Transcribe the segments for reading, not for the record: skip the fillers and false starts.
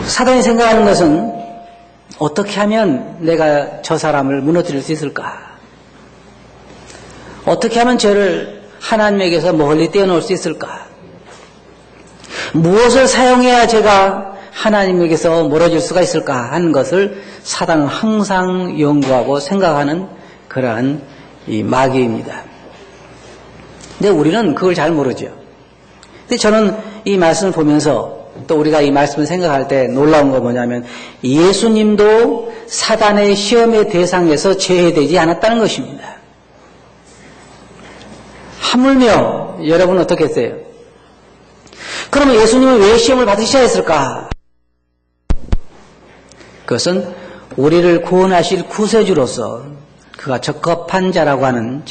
사단이 생각하는 것은 어떻게 하면 내가 저 사람을 무너뜨릴 수 있을까? 어떻게 하면 저를 하나님에게서 멀리 떼어놓을 수 있을까? 무엇을 사용해야 제가 하나님에게서 멀어질 수가 있을까 하는 것을 사단은 항상 연구하고 생각하는 그러한 이 마귀입니다. 근데 우리는 그걸 잘 모르죠. 근데 저는 이 말씀을 보면서 또 우리가 이 말씀을 생각할 때 놀라운 건 뭐냐면 예수님도 사단의 시험의 대상에서 제외되지 않았다는 것입니다. 하물며 여러분 어떻게 했어요? 그러면 예수님은 왜 시험을 받으셔야 했을까? 그것은 우리를 구원하실 구세주로서 그가 적합한 자라고 하는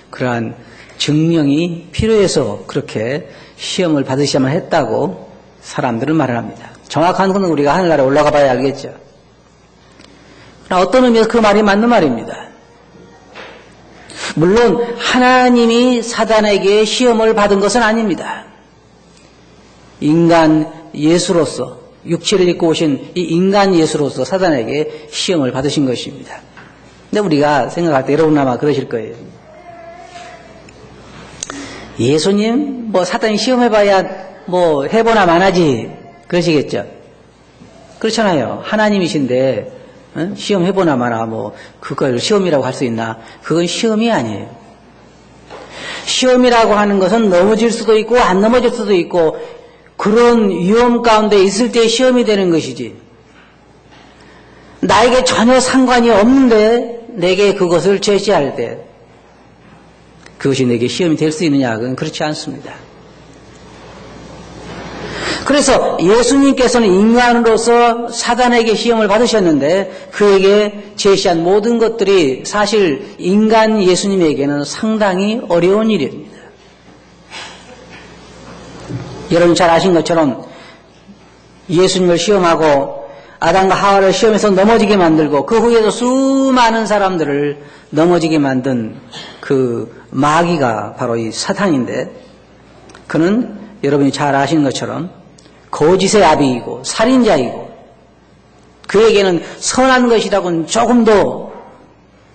그러한 증명이 필요해서 그렇게 시험을 받으셔야만 했다고 사람들은 말을 합니다. 정확한 건 우리가 하늘나라에 올라가 봐야 알겠죠. 그러나 어떤 의미에서 그 말이 맞는 말입니다. 물론 하나님이 사단에게 시험을 받은 것은 아닙니다. 인간 예수로서 육체를 입고 오신 이 인간 예수로서 사단에게 시험을 받으신 것입니다. 근데 우리가 생각할 때 여러분 아마 그러실 거예요. 예수님 사단이 시험해봐야 해보나 마나지 그러시겠죠. 그렇잖아요. 하나님이신데 시험해보나 마나 그걸 시험이라고 할 수 있나? 그건 시험이 아니에요. 시험이라고 하는 것은 넘어질 수도 있고 안 넘어질 수도 있고 그런 위험 가운데 있을 때 시험이 되는 것이지. 나에게 전혀 상관이 없는데 내게 그것을 제시할 때 그것이 내게 시험이 될 수 있느냐? 그건 그렇지 않습니다. 그래서 예수님께서는 인간으로서 사단에게 시험을 받으셨는데 그에게 제시한 모든 것들이 사실 인간 예수님에게는 상당히 어려운 일입니다. 여러분 잘 아신 것처럼 예수님을 시험하고 아담과 하와를 시험해서 넘어지게 만들고 그 후에도 수많은 사람들을 넘어지게 만든 그 마귀가 바로 이 사탄인데 그는 여러분이 잘 아시는 것처럼 거짓의 아비이고 살인자이고 그에게는 선한 것이라고는 조금도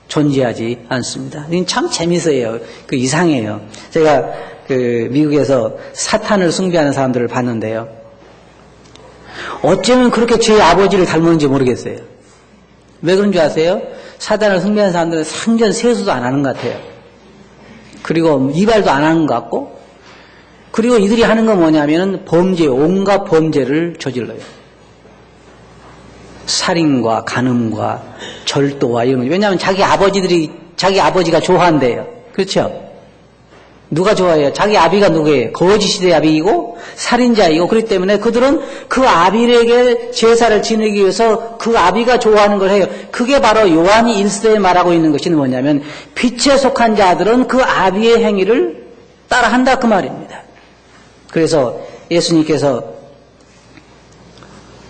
존재하지 않습니다. 이건 참 재밌어요. 이상해요. 제가 미국에서 사탄을 숭배하는 사람들을 봤는데요. 어쩌면 그렇게 제 아버지를 닮았는지 모르겠어요. 왜 그런 줄 아세요? 사탄을 숭배하는 사람들은 상전 세수도 안 하는 것 같아요. 그리고 이발도 안 하는 것 같고 그리고 이들이 하는 건 뭐냐면은 온갖 범죄를 저질러요. 살인과 간음과 절도와 이런 거. 왜냐하면 자기 아버지가 좋아한대요. 그렇죠? 누가 좋아해요? 자기 아비가 누구예요? 거짓의 아비이고 살인자이고 그렇기 때문에 그들은 그 아비에게 제사를 지내기 위해서 그 아비가 좋아하는 걸 해요. 그게 바로 요한이 1서에 말하고 있는 것이 뭐냐면 빛에 속한 자들은 그 아비의 행위를 따라한다 그 말입니다. 그래서 예수님께서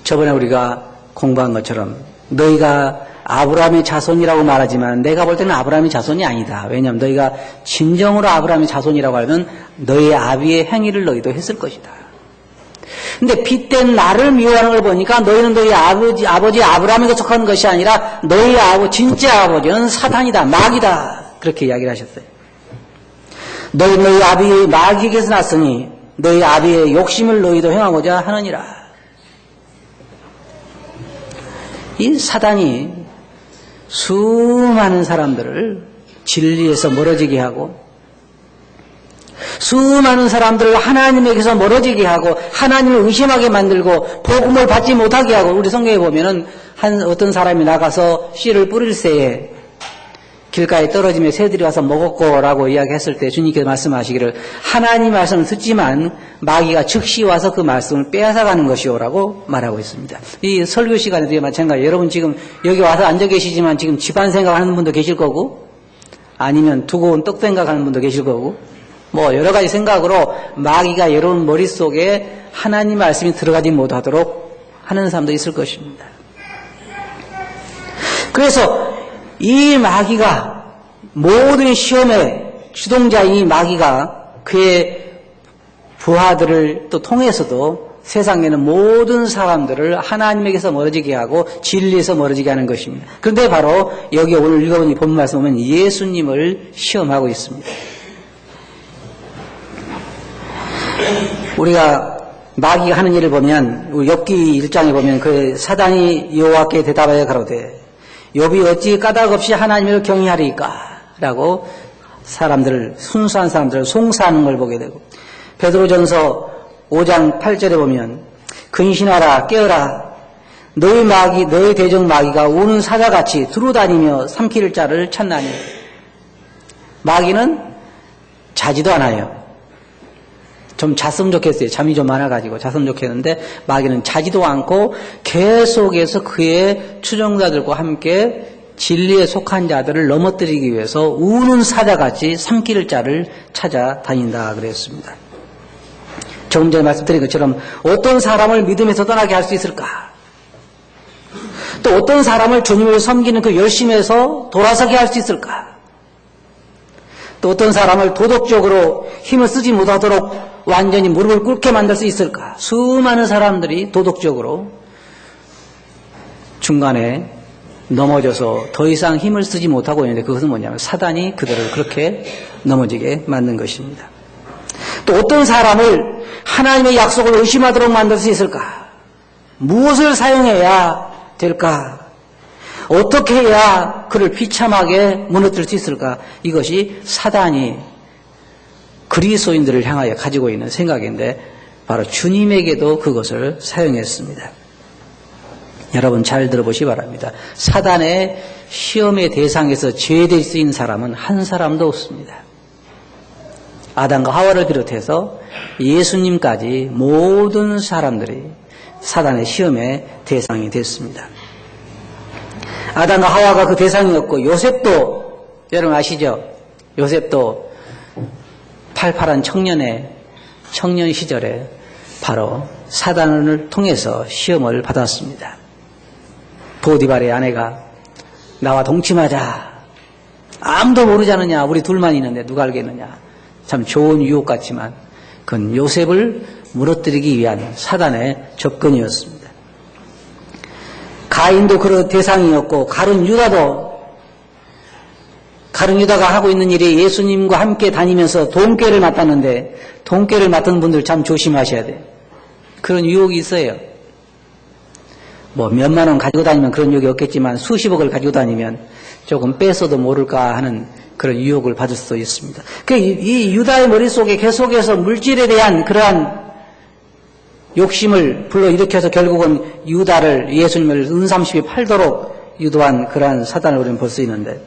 저번에 우리가 공부한 것처럼 너희가 아브라함의 자손이라고 말하지만 내가 볼 때는 아브라함의 자손이 아니다. 왜냐하면 너희가 진정으로 아브라함의 자손이라고 하면 너희의 아비의 행위를 너희도 했을 것이다. 근데 빛된 나를 미워하는 걸 보니까 너희는 너희 아버지 아브라함에게 속한 것이 아니라 너희 진짜 아버지는 사탄이다. 마귀다. 그렇게 이야기를 하셨어요. 너희 아비의 마귀에게서 났으니 너희 아비의 욕심을 너희도 행하고자 하느니라. 이 사단이 수많은 사람들을 진리에서 멀어지게 하고 수많은 사람들을 하나님에게서 멀어지게 하고 하나님을 의심하게 만들고 복음을 받지 못하게 하고 우리 성경에 보면은 어떤 사람이 나가서 씨를 뿌릴 새에 길가에 떨어지며 새들이 와서 먹었고라고 이야기했을 때 주님께서 말씀하시기를 하나님 말씀을 듣지만 마귀가 즉시 와서 그 말씀을 빼앗아가는 것이오라고 말하고 있습니다. 이 설교 시간에도 마찬가지예요. 여러분 지금 여기 와서 앉아 계시지만 지금 집안 생각하는 분도 계실 거고 아니면 두고 온 떡 생각하는 분도 계실 거고 여러 가지 생각으로 마귀가 여러분 머릿속에 하나님 말씀이 들어가지 못하도록 하는 사람도 있을 것입니다. 그래서 이 마귀가 모든 시험의 주동자인 이 마귀가 그의 부하들을 또 통해서도 세상에는 모든 사람들을 하나님에게서 멀어지게 하고 진리에서 멀어지게 하는 것입니다. 그런데 바로 여기 오늘 읽어본 이 본문 말씀 보면 예수님을 시험하고 있습니다. 우리가 마귀가 하는 일을 보면 욥기 1장에 보면 그 사단이 여호와께 대답하여 가로되 욥이 어찌 까닭 없이 하나님을 경외하리까? 라고 사람들을 순수한 사람들을 송사하는 걸 보게 되고 베드로전서 5장 8절에 보면 근신하라 깨어라 너의 대적 마귀가 우는 사자같이 두루다니며 삼킬 자를 찾나니 마귀는 자지도 않아요. 좀 잤으면 좋겠어요. 잠이 좀 많아가지고 잤으면 좋겠는데 마귀는 자지도 않고 계속해서 그의 추종자들과 함께 진리에 속한 자들을 넘어뜨리기 위해서 우는 사자같이 삼킬 자를 찾아다닌다 그랬습니다. 조금 전에 말씀드린 것처럼 어떤 사람을 믿음에서 떠나게 할 수 있을까? 또 어떤 사람을 주님을 섬기는 그 열심에서 돌아서게 할 수 있을까? 또 어떤 사람을 도덕적으로 힘을 쓰지 못하도록 완전히 무릎을 꿇게 만들 수 있을까? 수많은 사람들이 도덕적으로 중간에 넘어져서 더 이상 힘을 쓰지 못하고 있는데 그것은 뭐냐면 사단이 그들을 그렇게 넘어지게 만든 것입니다. 또 어떤 사람을 하나님의 약속을 의심하도록 만들 수 있을까? 무엇을 사용해야 될까? 어떻게 해야 그를 비참하게 무너뜨릴 수 있을까? 이것이 사단이 그리스도인들을 향하여 가지고 있는 생각인데 바로 주님에게도 그것을 사용했습니다. 여러분 잘 들어보시기 바랍니다. 사단의 시험의 대상에서 제외될 수 있는 사람은 한 사람도 없습니다. 아담과 하와를 비롯해서 예수님까지 모든 사람들이 사단의 시험의 대상이 됐습니다. 아담과 하와가 그 대상이었고 요셉도 여러분 아시죠? 요셉도 팔팔한 청년 시절에 바로 사단을 통해서 시험을 받았습니다. 보디발의 아내가 나와 동침하자. 아무도 모르지 않느냐. 우리 둘만 있는데 누가 알겠느냐. 참 좋은 유혹 같지만 그건 요셉을 무너뜨리기 위한 사단의 접근이었습니다. 가인도 그런 대상이었고 가룟 유다가 하고 있는 일이 예수님과 함께 다니면서 돈꾀를 맡았는데 돈꾀를 맡은 분들 참 조심하셔야 돼요. 그런 유혹이 있어요. 뭐 몇만 원 가지고 다니면 그런 유혹이 없겠지만 수십억을 가지고 다니면 조금 뺏어도 모를까 하는 그런 유혹을 받을 수도 있습니다. 이 유다의 머릿속에 계속해서 물질에 대한 그러한 욕심을 불러일으켜서 결국은 유다를 예수님을 은삼십에 팔도록 유도한 그러한 사단을 우리는 볼 수 있는데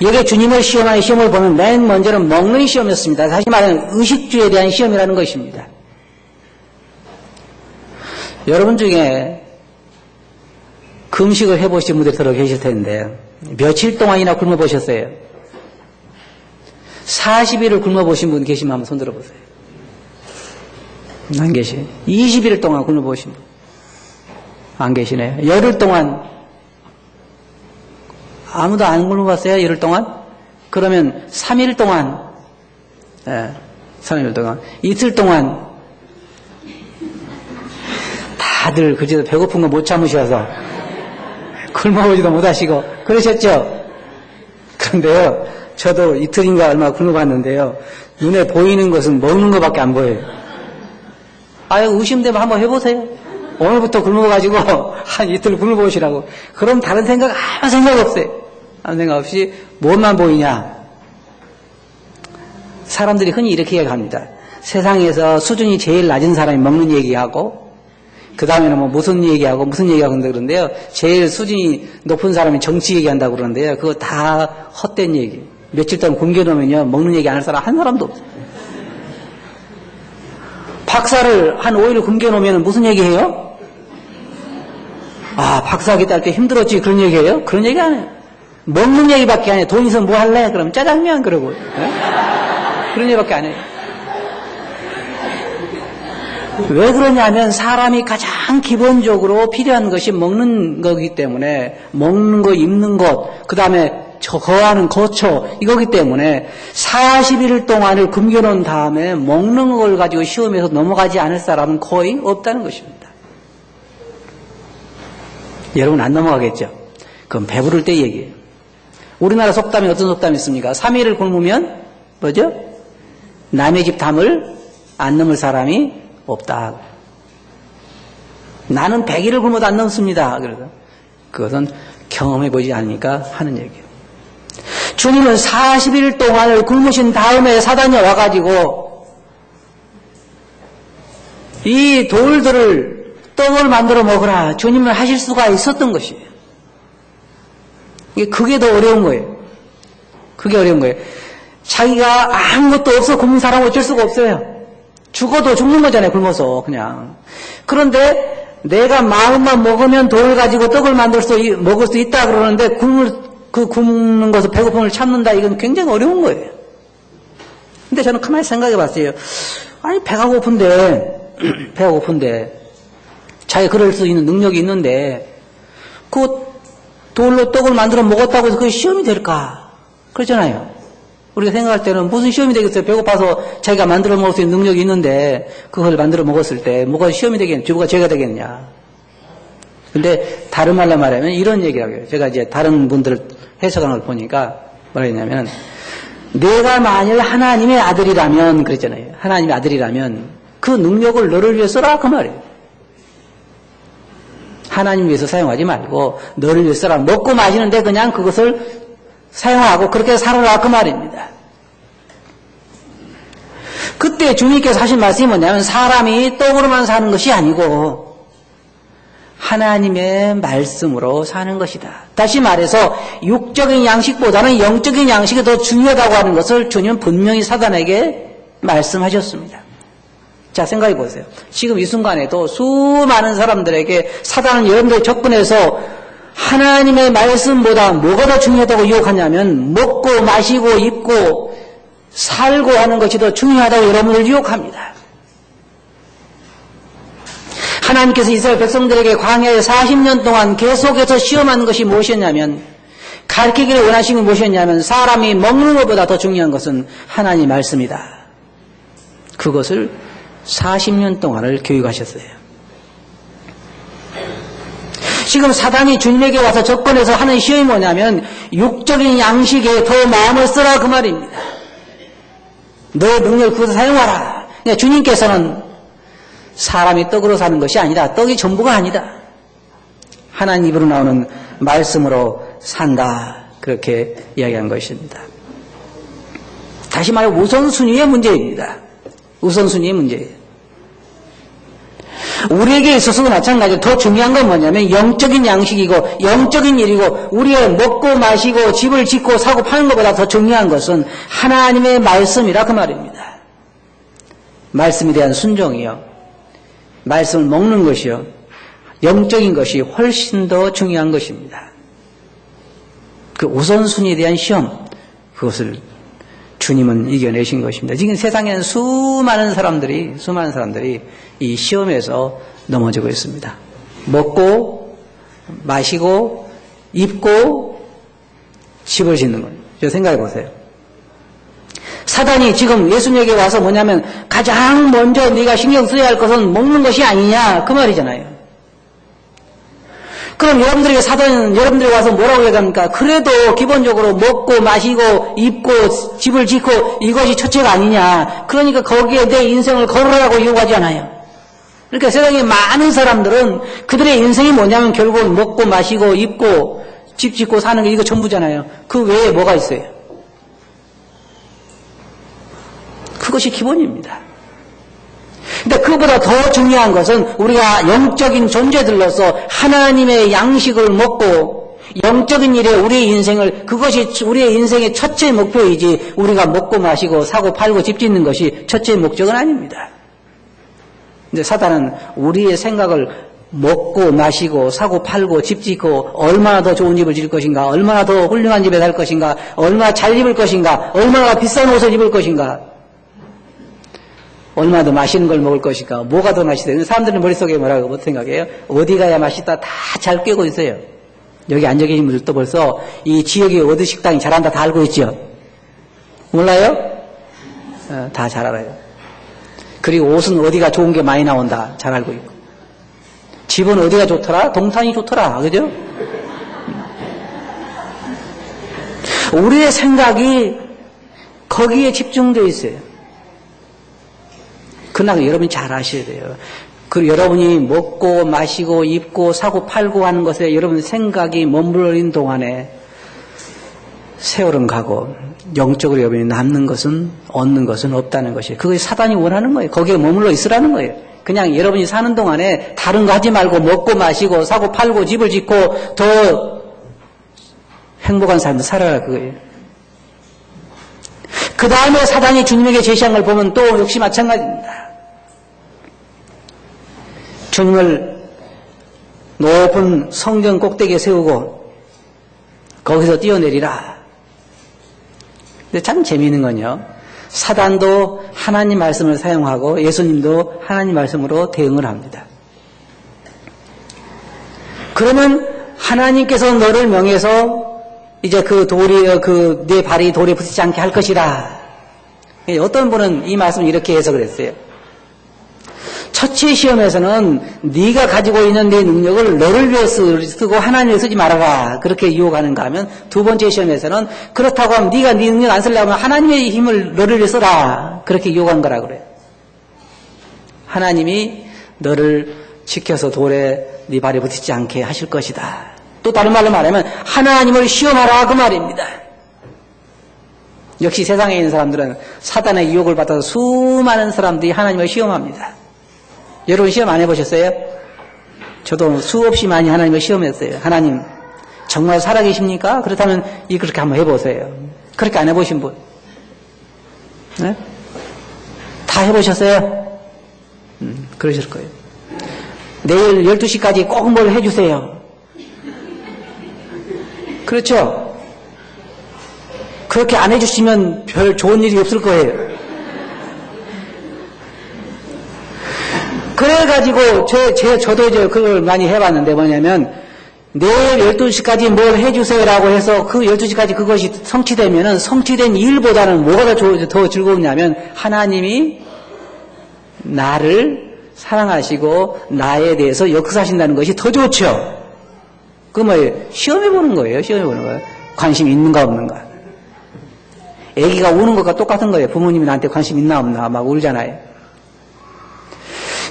여기 주님을 시험하는 시험을 보면 맨 먼저는 먹는 시험이었습니다. 다시 말하면 의식주에 대한 시험이라는 것입니다. 여러분 중에 금식을 해보신 분들이 들어 계실 텐데 며칠 동안이나 굶어보셨어요? 40일을 굶어보신 분 계시면 한번 손 들어보세요. 안 계시네. 20일 동안 굶어보신 분 안 계시네요. 열흘 동안 아무도 안 굶어봤어요? 열흘 동안? 그러면 3일 동안 3일 동안 이틀 동안 다들 그제도 배고픈 거 못 참으셔서 굶어보지도 못하시고 그러셨죠? 그런데요 저도 이틀인가 얼마 굶어봤는데요 눈에 보이는 것은 먹는 것밖에 안 보여요. 아유 의심되면 한번 해보세요. 오늘부터 굶어가지고 한 이틀 굶어보시라고. 그럼 다른 생각 아무 생각 없어요. 아무 생각 없이 무엇만 보이냐. 사람들이 흔히 이렇게 얘기합니다. 세상에서 수준이 제일 낮은 사람이 먹는 얘기하고 그 다음에는 뭐 무슨 얘기하고 그러는데요. 제일 수준이 높은 사람이 정치 얘기한다고 그러는데요. 그거 다 헛된 얘기. 며칠 동안 굶겨놓으면요 먹는 얘기 안 할 사람 한 사람도 없어요. 박사를 한 5일 굶겨놓으면 무슨 얘기해요? 아 박사학위 딸 때 힘들었지 그런 얘기해요? 그런 얘기 안 해요. 먹는 얘기밖에 안 해요. 돈 있으면 뭐 할래? 그럼 짜장면 그러고 그런 얘기밖에 안 해요. 왜 그러냐면 사람이 가장 기본적으로 필요한 것이 먹는 거기 때문에 먹는 것, 입는 것, 그 다음에 거하는 거처 이거기 때문에 40일 동안을 굶겨놓은 다음에 먹는 걸 가지고 시험에서 넘어가지 않을 사람은 거의 없다는 것입니다. 여러분 안 넘어가겠죠? 그건 배부를 때 얘기예요. 우리나라 속담에 어떤 속담이 있습니까? 3일을 굶으면 뭐죠? 남의 집 담을 안 넘을 사람이 없다. 나는 100일을 굶어도 안 넘습니다. 그래서 그것은 경험해 보지 않으니까 하는 얘기예요. 주님은 40일 동안을 굶으신 다음에 사단이 와가지고 이 돌들을 떡을 만들어 먹으라. 주님은 하실 수가 있었던 것이에요. 그게 더 어려운 거예요. 그게 어려운 거예요. 자기가 아무것도 없어 굶는 사람은 어쩔 수가 없어요. 죽어도 죽는 거잖아요. 굶어서 그냥. 그런데 내가 마음만 먹으면 돌을 가지고 떡을 먹을 수 있다 그러는데 굶는 것을 배고픔을 참는다. 이건 굉장히 어려운 거예요. 근데 저는 가만히 생각해 봤어요. 아니 배가 고픈데 자기가 그럴 수 있는 능력이 있는데 그 돌로 떡을 만들어 먹었다고 해서 그게 시험이 될까? 그렇잖아요. 우리가 생각할 때는 무슨 시험이 되겠어요? 배고파서 자기가 만들어 먹을 수 있는 능력이 있는데 그걸 만들어 먹었을 때 뭐가 시험이 되겠냐? 뭐가 죄가 되겠냐? 근데 다른 말로 말하면 이런 얘기라고 해요. 제가 이제 다른 분들 해석하는 걸 보니까 뭐라 했냐면 내가 만일 하나님의 아들이라면 그랬잖아요. 하나님의 아들이라면 그 능력을 너를 위해 써라 그 말이에요. 하나님 위해서 사용하지 말고 너를 위해 써라. 먹고 마시는데 그냥 그것을 사용하고 그렇게 살아라 그 말입니다. 그때 주님께서 하신 말씀이 뭐냐면 사람이 떡으로만 사는 것이 아니고 하나님의 말씀으로 사는 것이다. 다시 말해서 육적인 양식보다는 영적인 양식이 더 중요하다고 하는 것을 주님은 분명히 사단에게 말씀하셨습니다. 자, 생각해 보세요. 지금 이 순간에도 수많은 사람들에게 사단은 여러분들 접근해서 하나님의 말씀보다 뭐가 더 중요하다고 유혹하냐면 먹고 마시고 입고 살고 하는 것이 더 중요하다고 여러분을 유혹합니다. 하나님께서 이스라엘 백성들에게 광야에 40년 동안 계속해서 시험하는 것이 무엇이었냐면 가르치기를 원하시는 게 무엇이었냐면 사람이 먹는 것보다 더 중요한 것은 하나님의 말씀이다. 그것을 40년 동안을 교육하셨어요. 지금 사단이 주님에게 와서 접근해서 하는 시험이 뭐냐면 육적인 양식에 더 마음을 쓰라 그 말입니다. 너의 능력을 그것을 사용하라. 그러니까 주님께서는 사람이 떡으로 사는 것이 아니다. 떡이 전부가 아니다. 하나님 입으로 나오는 말씀으로 산다. 그렇게 이야기한 것입니다. 다시 말해 우선순위의 문제입니다. 우선순위의 문제예요. 우리에게 있어서도 마찬가지로 더 중요한 건 뭐냐면 영적인 양식이고 영적인 일이고 우리의 먹고 마시고 집을 짓고 사고 파는 것보다 더 중요한 것은 하나님의 말씀이라 그 말입니다. 말씀에 대한 순종이요. 말씀을 먹는 것이요. 영적인 것이 훨씬 더 중요한 것입니다. 그 우선순위에 대한 시험, 그것을 주님은 이겨내신 것입니다. 지금 세상에는 수많은 사람들이 이 시험에서 넘어지고 있습니다. 먹고 마시고 입고 집을 짓는 거예요. 저 생각해 보세요. 사단이 지금 예수님에게 와서 뭐냐면 가장 먼저 네가 신경 써야 할 것은 먹는 것이 아니냐 그 말이잖아요. 그럼 여러분들에게 사단은 여러분들이 와서 뭐라고 얘기합니까? 그래도 기본적으로 먹고 마시고 입고 집을 짓고 이것이 첫째가 아니냐. 그러니까 거기에 내 인생을 걸으라고 요구하지 않아요. 그러니까 세상에 많은 사람들은 그들의 인생이 뭐냐면 결국은 먹고 마시고 입고 집 짓고 사는 게 이거 전부잖아요. 그 외에 뭐가 있어요? 그것이 기본입니다. 근데 그보다 더 중요한 것은 우리가 영적인 존재들로서 하나님의 양식을 먹고 영적인 일에 우리의 인생을 그것이 우리의 인생의 첫째 목표이지 우리가 먹고 마시고 사고 팔고 집 짓는 것이 첫째 목적은 아닙니다. 근데 사단은 우리의 생각을 먹고 마시고 사고 팔고 집 짓고 얼마나 더 좋은 집을 지을 것인가 얼마나 더 훌륭한 집에 살 것인가 얼마나 잘 입을 것인가 얼마나 비싼 옷을 입을 것인가 얼마나 더 맛있는 걸 먹을 것인가 뭐가 더 맛있어요. 사람들은 머릿속에 뭐라고 생각해요? 어디 가야 맛있다 다 잘 꿰고 있어요. 여기 앉아 계신 분들도 벌써 이 지역의 어디 식당이 잘한다 다 알고 있죠? 몰라요? 다 잘 알아요. 그리고 옷은 어디가 좋은 게 많이 나온다 잘 알고 있고. 집은 어디가 좋더라? 동탄이 좋더라. 그죠? 우리의 생각이 거기에 집중되어 있어요. 그러나 여러분이 잘 아셔야 돼요. 그 여러분이 먹고 마시고 입고 사고 팔고 하는 것에 여러분 생각이 머물러 있는 동안에 세월은 가고 영적으로 여러분이 남는 것은 얻는 것은 없다는 것이에요. 그것이 사단이 원하는 거예요. 거기에 머물러 있으라는 거예요. 그냥 여러분이 사는 동안에 다른 거 하지 말고 먹고 마시고 사고 팔고 집을 짓고 더 행복한 삶을 살아라 그거예요. 그 다음에 사단이 주님에게 제시한 걸 보면 또 역시 마찬가지입니다. 주님을 높은 성전 꼭대기에 세우고 거기서 뛰어내리라. 근데 참 재미있는 건요. 사단도 하나님 말씀을 사용하고 예수님도 하나님 말씀으로 대응을 합니다. 그러면 하나님께서 너를 명해서 이제 그 돌이 내 발이 돌에 붙이지 않게 할 것이라. 어떤 분은 이 말씀을 이렇게 해석을 했어요. 첫째 시험에서는 네가 가지고 있는 네 능력을 너를 위해 쓰고 하나님을 쓰지 말아라. 그렇게 유혹하는가 하면 두 번째 시험에서는 그렇다고 하면 네가 네 능력 안 쓰려면 하나님의 힘을 너를 위해 써라. 그렇게 유혹한 거라 그래요. 하나님이 너를 지켜서 돌에 네 발에 붙이지 않게 하실 것이다. 또 다른 말로 말하면 하나님을 시험하라 그 말입니다. 역시 세상에 있는 사람들은 사단의 유혹을 받아서 수많은 사람들이 하나님을 시험합니다. 여러분 시험 안 해보셨어요? 저도 수없이 많이 하나님을 시험했어요. 하나님 정말 살아계십니까? 그렇다면 그렇게 한번 해보세요. 그렇게 안 해보신 분? 네? 다 해보셨어요? 그러실 거예요. 내일 12시까지 꼭 뭘 해주세요. 그렇죠? 그렇게 안 해주시면 별 좋은 일이 없을 거예요. 그래가지고, 저도 이제 그걸 많이 해봤는데 뭐냐면, 내일 12시까지 뭘 해주세요라고 해서 그 12시까지 그것이 성취되면은 성취된 일보다는 뭐가 더 즐거우냐면, 하나님이 나를 사랑하시고 나에 대해서 역사하신다는 것이 더 좋죠. 그 뭐예요? 시험해보는 거예요. 시험해보는 거예요. 관심 있는가 없는가. 애기가 우는 것과 똑같은 거예요. 부모님이 나한테 관심 있나 없나 막 울잖아요.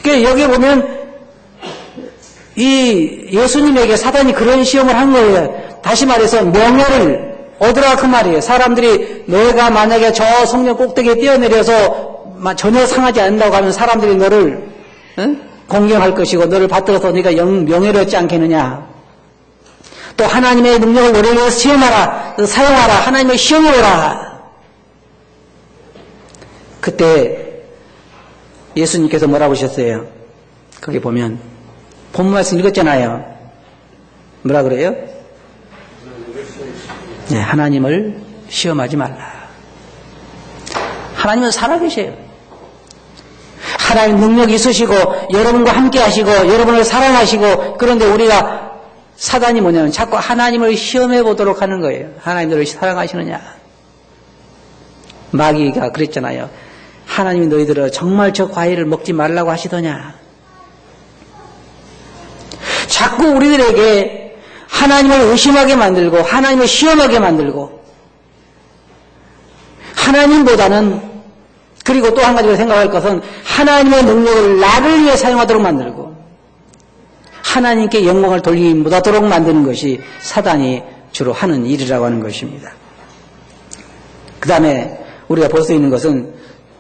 그러니까 여기 보면 이 예수님에게 사단이 그런 시험을 한 거예요. 다시 말해서 명예를 얻으라 그 말이에요. 사람들이 너가 만약에 저 성전 꼭대기에 뛰어내려서 전혀 상하지 않는다고 하면 사람들이 너를 공경할 것이고 너를 받들어서 네가 명예를 얻지 않겠느냐. 또 하나님의 능력을 너를 위해서 시험하라, 사용하라, 하나님의 시험해오라. 그때 예수님께서 뭐라고 하셨어요? 거기 보면 본문 말씀 읽었잖아요. 뭐라 그래요? 네, 하나님을 시험하지 말라. 하나님은 살아계셔요. 하나님 능력이 있으시고 여러분과 함께 하시고 여러분을 사랑하시고 그런데 우리가 사단이 뭐냐면 자꾸 하나님을 시험해 보도록 하는 거예요. 하나님 너를 사랑하시느냐. 마귀가 그랬잖아요. 하나님이 너희들을 정말 저 과일을 먹지 말라고 하시더냐. 자꾸 우리들에게 하나님을 의심하게 만들고 하나님을 시험하게 만들고 하나님보다는 그리고 또 한 가지로 생각할 것은 하나님의 능력을 나를 위해 사용하도록 만들고 하나님께 영광을 돌리기 못하도록 만드는 것이 사단이 주로 하는 일이라고 하는 것입니다. 그 다음에 우리가 볼 수 있는 것은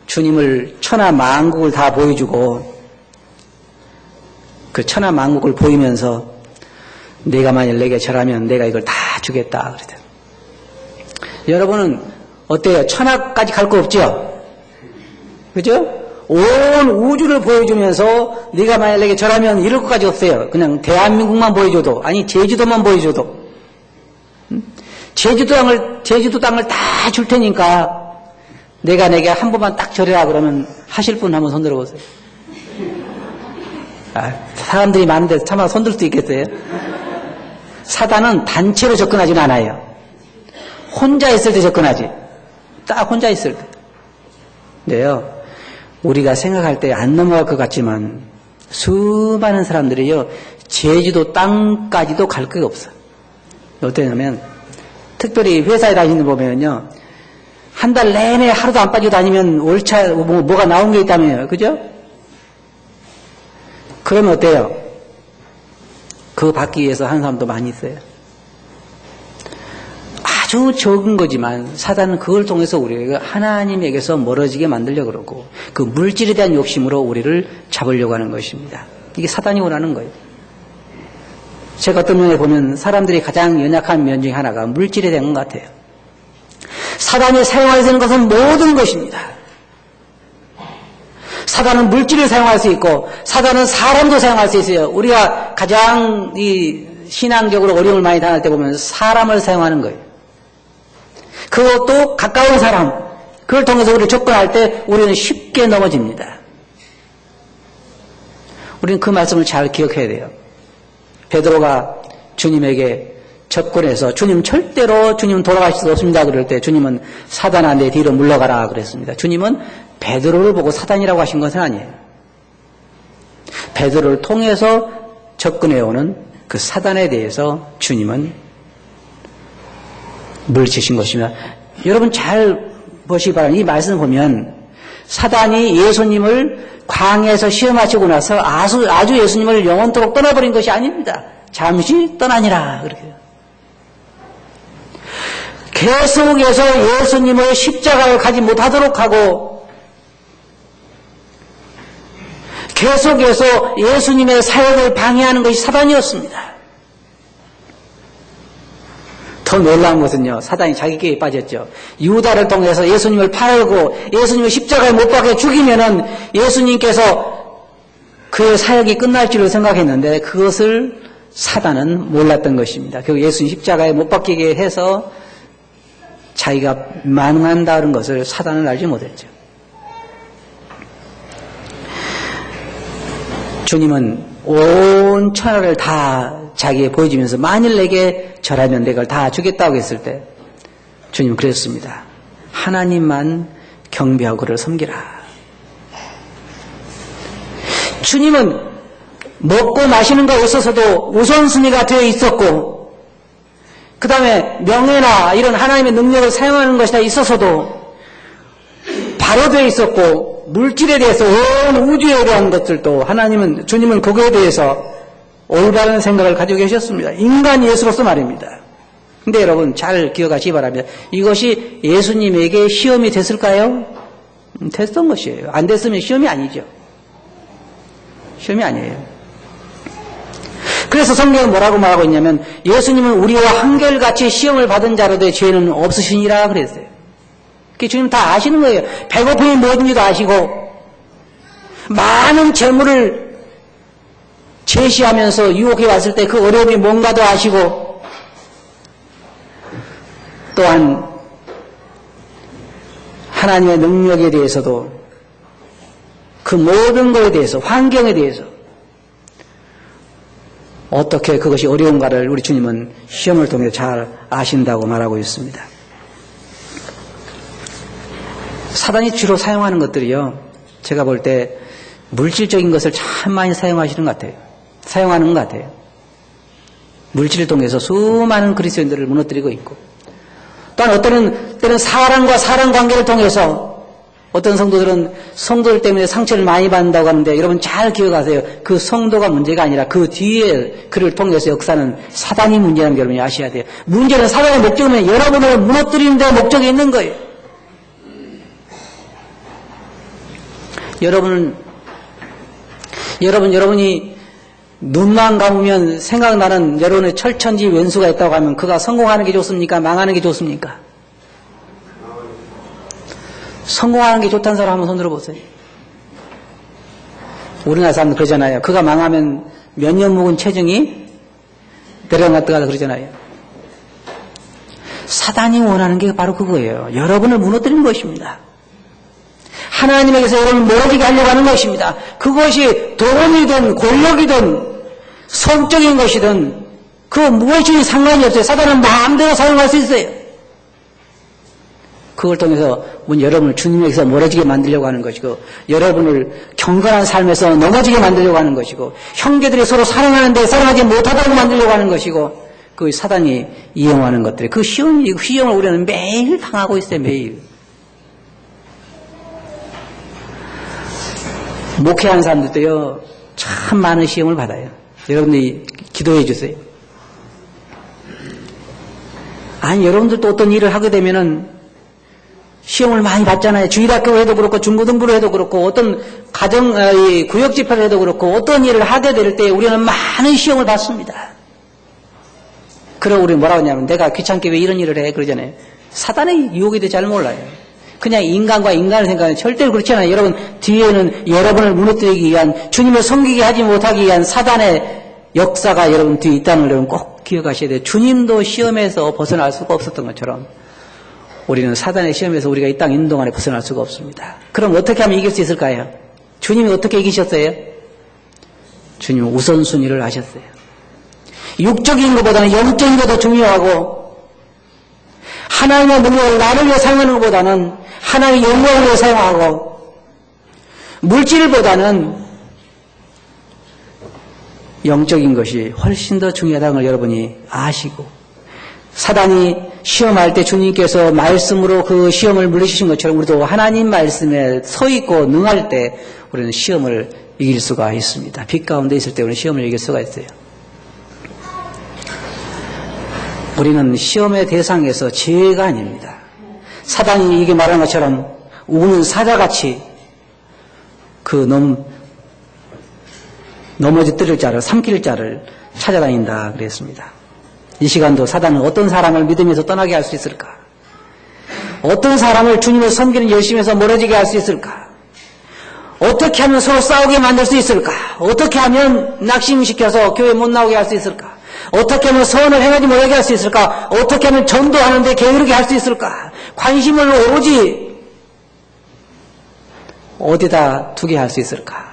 주님을 천하 만국을 다 보여주고 그 천하 만국을 보이면서 내가 만일 내게 절하면 내가 이걸 다 주겠다 그러더라고요. 여러분은 어때요? 천하까지 갈 거 없죠? 그죠? 온 우주를 보여주면서 네가 만일 내게 절하면 이럴 것까지 없어요. 그냥 대한민국만 보여줘도 아니 제주도만 보여줘도 제주도 땅을 다 줄 테니까 내가 내게 한 번만 딱 절해라 그러면 하실 분 한번 손 들어보세요. 사람들이 많은데 차마 손 들 수 있겠어요? 사단은 단체로 접근하지는 않아요. 혼자 있을 때 접근하지. 딱 혼자 있을 때. 근데요, 우리가 생각할 때 안 넘어갈 것 같지만 수많은 사람들이요, 제주도 땅까지도 갈 데가 없어요. 어떠냐면 특별히 회사에 다니는 거 보면요, 한 달 내내 하루도 안 빠지고 다니면 월차 뭐가 나온 게 있다며요. 그죠? 그러면 어때요? 그거 받기 위해서 하는 사람도 많이 있어요. 아주 적은 거지만 사단은 그걸 통해서 우리가 하나님에게서 멀어지게 만들려고 그러고 그 물질에 대한 욕심으로 우리를 잡으려고 하는 것입니다. 이게 사단이 원하는 거예요. 제가 어떤 면에 보면 사람들이 가장 연약한 면 중에 하나가 물질에 대한 것 같아요. 사단이 사용할 수 있는 것은 모든 것입니다. 사단은 물질을 사용할 수 있고 사단은 사람도 사용할 수 있어요. 우리가 가장 이 신앙적으로 어려움을 많이 당할 때 보면 사람을 사용하는 거예요. 그것도 가까운 사람, 그걸 통해서 우리를 접근할 때 우리는 쉽게 넘어집니다. 우리는 그 말씀을 잘 기억해야 돼요. 베드로가 주님에게 접근해서 주님 절대로 주님 돌아가실 수 없습니다 그럴 때 주님은 사단아 내 뒤로 물러가라 그랬습니다. 주님은 베드로를 보고 사단이라고 하신 것은 아니에요. 베드로를 통해서 접근해오는 그 사단에 대해서 주님은 물리치신 것입니다. 여러분 잘 보시기 바랍니다. 이 말씀을 보면 사단이 예수님을 광야에서 시험하시고 나서 아주 예수님을 영원토록 떠나버린 것이 아닙니다. 잠시 떠나니라 그렇게 계속해서 예수님을 십자가를 가지 못하도록 하고 계속해서 예수님의 사역을 방해하는 것이 사단이었습니다. 더 놀라운 것은요, 사단이 자기 계획에 빠졌죠. 유다를 통해서 예수님을 팔고 예수님을 십자가에 못 박혀 죽이면은 예수님께서 그의 사역이 끝날 줄로 생각했는데 그것을 사단은 몰랐던 것입니다. 결국 예수님 십자가에 못 박히게 해서 자기가 만능한다는 것을 사단은 알지 못했죠. 주님은 온 천하를 다 자기에 보여주면서 만일 내게 절하면 내가 다 주겠다고 했을 때 주님은 그랬습니다. 하나님만 경배하고 그를 섬기라. 주님은 먹고 마시는 것에 있어서도 우선순위가 되어 있었고 그 다음에 명예나 이런 하나님의 능력을 사용하는 것에 있어서도 바로 되어 있었고 물질에 대해서 온 우주에 대한 것들도 주님은 그거에 대해서 올바른 생각을 가지고 계셨습니다. 인간 예수로서 말입니다. 근데 여러분 잘 기억하시기 바랍니다. 이것이 예수님에게 시험이 됐을까요? 됐던 것이에요. 안 됐으면 시험이 아니죠. 시험이 아니에요. 그래서 성경은 뭐라고 말하고 있냐면 예수님은 우리와 한결같이 시험을 받은 자로되 죄는 없으시니라 그랬어요. 그게 주님 다 아시는 거예요. 배고픔이 뭐든지도 아시고 많은 재물을 제시하면서 유혹해 왔을 때 그 어려움이 뭔가도 아시고 또한 하나님의 능력에 대해서도 그 모든 것에 대해서 환경에 대해서 어떻게 그것이 어려운가를 우리 주님은 시험을 통해 잘 아신다고 말하고 있습니다. 사단이 주로 사용하는 것들이요, 제가 볼 때 물질적인 것을 참 많이 사용하시는 것 같아요. 사용하는 것 같아요. 물질을 통해서 수많은 그리스도인들을 무너뜨리고 있고 또한 어떤 때는 사람과 사람 관계를 통해서 어떤 성도들 때문에 상처를 많이 받는다고 하는데 여러분 잘 기억하세요. 그 성도가 문제가 아니라 그 뒤에 그를 통해서 역사는 사단이 문제라는 걸 여러분이 아셔야 돼요. 문제는 사단의 목적이면 여러분을 무너뜨리는 데 목적이 있는 거예요. 여러분이 눈만 감으면 생각나는 여러분의 철천지 왼수가 있다고 하면 그가 성공하는 게 좋습니까? 망하는 게 좋습니까? 성공하는 게 좋다는 사람 한번 손 들어보세요. 우리나라 사람들 그러잖아요. 그가 망하면 몇 년 묵은 체중이 내려갔다가 그러잖아요. 사단이 원하는 게 바로 그거예요. 여러분을 무너뜨리는 것입니다. 하나님에게서 여러분을 멀어지게 하려고 하는 것입니다. 그것이 돈이든 권력이든 성적인 것이든 그거 무엇이든 상관이 없어요. 사단은 마음대로 사용할 수 있어요. 그걸 통해서 여러분을 주님에게서 멀어지게 만들려고 하는 것이고, 여러분을 경건한 삶에서 넘어지게 만들려고 하는 것이고, 형제들이 서로 사랑하는데 사랑하지 못하다고 만들려고 하는 것이고, 그 사단이 이용하는 것들이, 그 시험을 우리는 매일 당하고 있어요. 매일. 목회하는 사람들도요, 참 많은 시험을 받아요. 여러분들이 기도해 주세요. 아니, 여러분들도 어떤 일을 하게 되면은 시험을 많이 받잖아요. 주일학교 해도 그렇고, 중고등부로 해도 그렇고, 어떤 구역 집회를 해도 그렇고, 어떤 일을 하게 될 때 우리는 많은 시험을 받습니다. 그러고 우리 뭐라고 하냐면, 내가 귀찮게 왜 이런 일을 해? 그러잖아요. 사단의 유혹에 대해 잘 몰라요. 그냥 인간과 인간을 생각하는 절대로 그렇지 않아요. 여러분, 뒤에는 여러분을 무너뜨리기 위한, 주님을 섬기게 하지 못하기 위한 사단의 역사가 여러분 뒤에 있다는 걸 여러분 꼭 기억하셔야 돼요. 주님도 시험에서 벗어날 수가 없었던 것처럼 우리는 사단의 시험에서 우리가 이 땅 있는 동안에 벗어날 수가 없습니다. 그럼 어떻게 하면 이길 수 있을까요? 주님이 어떻게 이기셨어요? 주님은 우선순위를 하셨어요. 육적인 것보다는 영적인 것도 중요하고, 하나님의 능력을 나를 위해 사용하는 것보다는 하나님의 영광을 위해 사용하고, 물질보다는 영적인 것이 훨씬 더 중요하다는 걸 여러분이 아시고, 사단이 시험할 때 주님께서 말씀으로 그 시험을 물리치신 것처럼 우리도 하나님 말씀에 서 있고 능할 때 우리는 시험을 이길 수가 있습니다. 빛 가운데 있을 때 우리는 시험을 이길 수가 있어요. 우리는 시험의 대상에서 죄가 아닙니다. 사단이 이게 말한 것처럼 우는 사자같이 넘어질 자를, 삼킬 자를 찾아다닌다 그랬습니다. 이 시간도 사단은 어떤 사람을 믿으면서 떠나게 할 수 있을까? 어떤 사람을 주님을 섬기는 열심에서 멀어지게 할 수 있을까? 어떻게 하면 서로 싸우게 만들 수 있을까? 어떻게 하면 낙심시켜서 교회 못 나오게 할 수 있을까? 어떻게 하면 선을 행하지 못하게 할 수 있을까? 어떻게 하면 전도하는데 게으르게 할 수 있을까? 관심을 오로지 어디다 두게 할 수 있을까?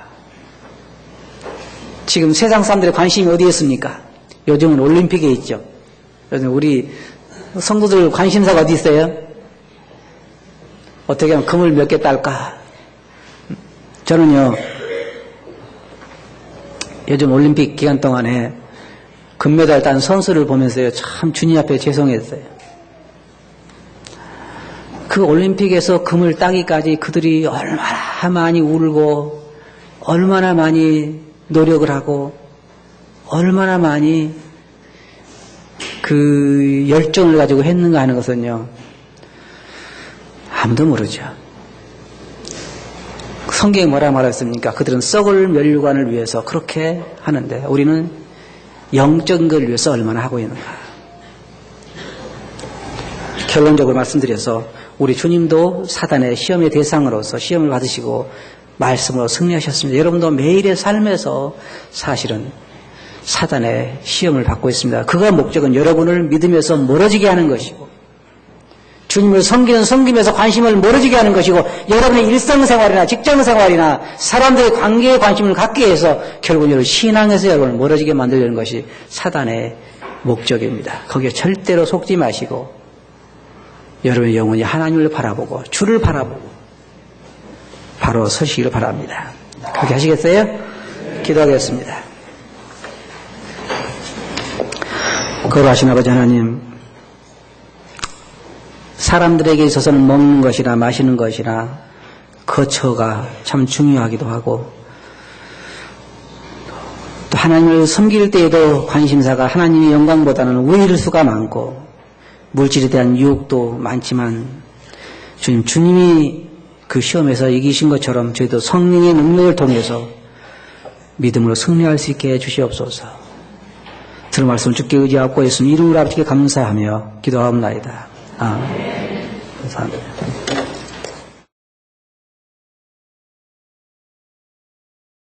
지금 세상 사람들의 관심이 어디에 있습니까? 요즘은 올림픽에 있죠. 요즘 우리 성도들 관심사가 어디 있어요? 어떻게 하면 금을 몇 개 딸까? 저는요, 요즘 올림픽 기간 동안에 금메달 딴 선수를 보면서요, 참 주님 앞에 죄송했어요. 그 올림픽에서 금을 따기까지 그들이 얼마나 많이 울고, 얼마나 많이 노력을 하고, 얼마나 많이 그 열정을 가지고 했는가 하는 것은요, 아무도 모르죠. 성경에 뭐라 말했습니까? 그들은 썩을 면류관을 위해서 그렇게 하는데 우리는 영적인 걸 위해서 얼마나 하고 있는가. 결론적으로 말씀드려서 우리 주님도 사단의 시험의 대상으로서 시험을 받으시고 말씀으로 승리하셨습니다. 여러분도 매일의 삶에서 사실은 사단의 시험을 받고 있습니다. 그가 목적은 여러분을 믿음에서 멀어지게 하는 것이고, 주님을 섬기면서 관심을 멀어지게 하는 것이고, 여러분의 일상생활이나 직장생활이나 사람들의 관계에 관심을 갖게 해서 결국 여러분 신앙에서 여러분을 멀어지게 만들려는 것이 사단의 목적입니다. 거기에 절대로 속지 마시고 여러분의 영혼이 하나님을 바라보고 주를 바라보고 바로 서시기를 바랍니다. 그렇게 하시겠어요? 기도하겠습니다. 거룩하신 아버지 하나님, 사람들에게 있어서는 먹는 것이나 마시는 것이나 거처가 참 중요하기도 하고, 또 하나님을 섬길 때에도 관심사가 하나님의 영광보다는 우일 수가 많고 물질에 대한 유혹도 많지만, 주님이 그 시험에서 이기신 것처럼 저희도 성령의 능력을 통해서 믿음으로 승리할 수 있게 해주시옵소서. 들은 말씀을 주께 의지하고 예수님 이름으로 아버지께 감사하며 기도하옵나이다. 아멘. 감사합니다.